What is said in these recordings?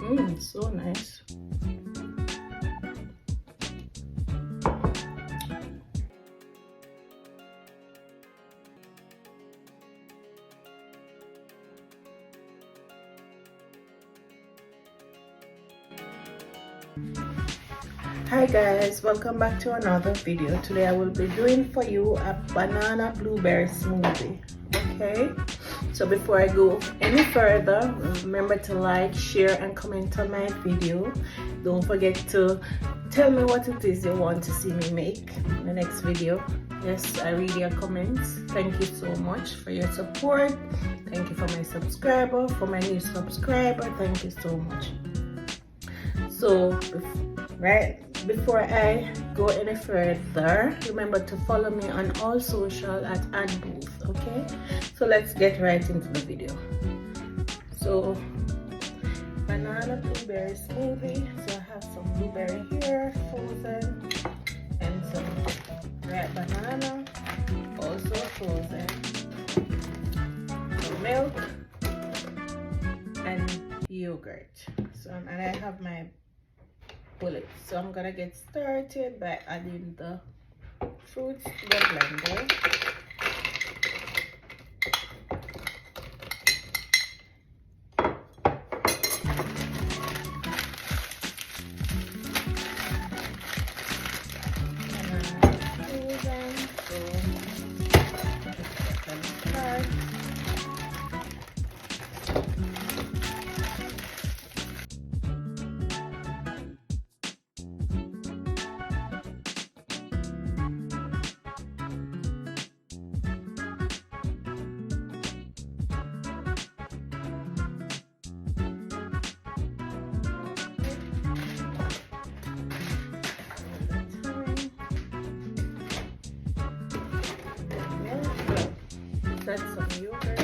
So nice. Hi guys, welcome back to another video. Today I will be doing for you a banana blueberry smoothie. Okay, so before I go any further, remember to like, share and comment on my video. Don't forget to tell me what it is you want to see me make in the next video. Yes, I read your comments. Thank you so much for your support. Thank you for my subscriber, for my new subscriber. Thank you so much. So before I go any further, remember to follow me on all social at @booth. Okay, so let's get right into the video. So banana blueberry smoothie. So I have some blueberry here frozen and some red banana also frozen, some milk and yogurt. So and I have my bullet. So I'm gonna get started by adding the fruits to the blender. That's some yogurt.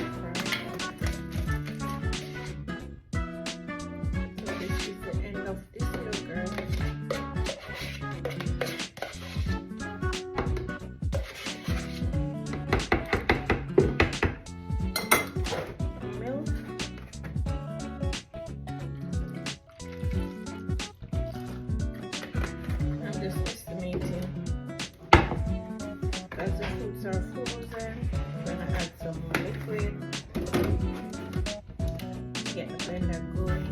So this is the end of this yogurt. Milk. I'm just estimating as the fruits are frozen. Add some more liquid, get the blender going.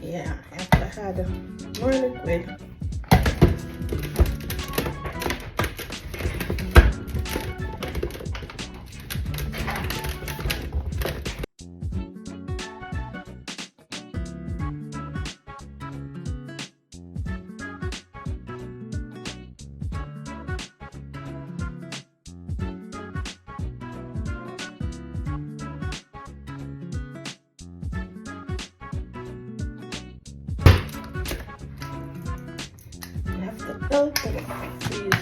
Yeah, after I had more liquid, freeze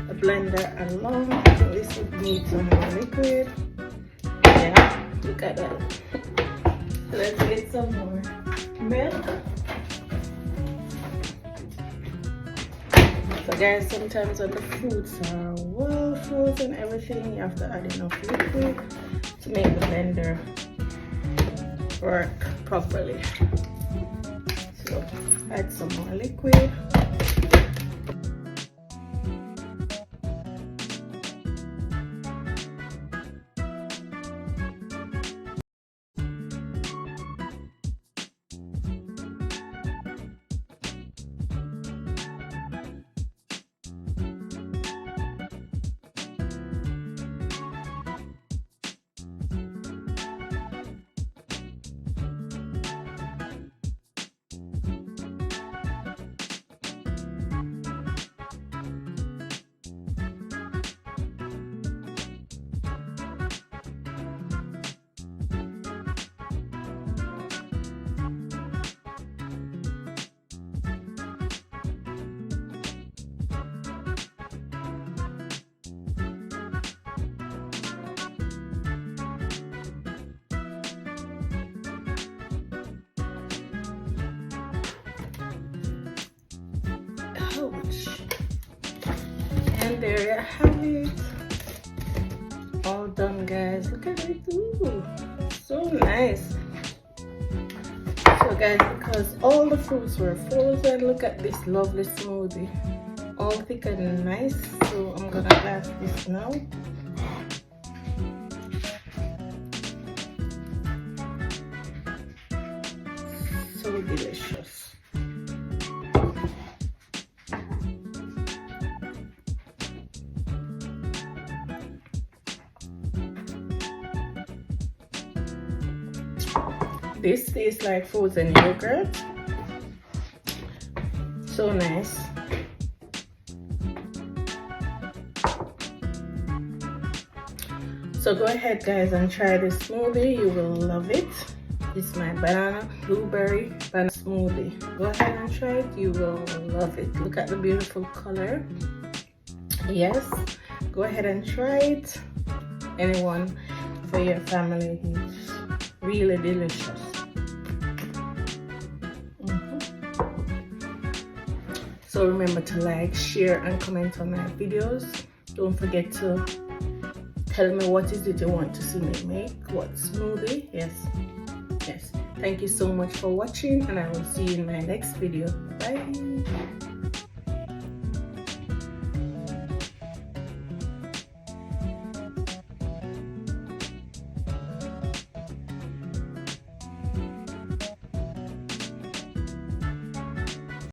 the blender along. So this would need some more liquid. Yeah, look at that. Let's get some more milk. So guys, sometimes when the fruits are well frozen, everything, you have to add enough liquid to make the blender work properly. So add some more liquid. And there you have it. All done, guys. Look at it. Ooh, so nice. So guys, because all the fruits were frozen, look at this lovely smoothie. All thick and nice. So I'm gonna glass this now. So delicious. This tastes like frozen yogurt. So nice. So go ahead, guys, and try this smoothie. You will love it. It's my banana blueberry banana smoothie. Go ahead and try it. You will love it. Look at the beautiful color. Yes, go ahead and try it. Anyone for your family. It's really delicious. So remember to like, share, and comment on my videos. Don't forget to tell me what is it you want to see me make. What smoothie? Yes. Thank you so much for watching, and I will see you in my next video. Bye.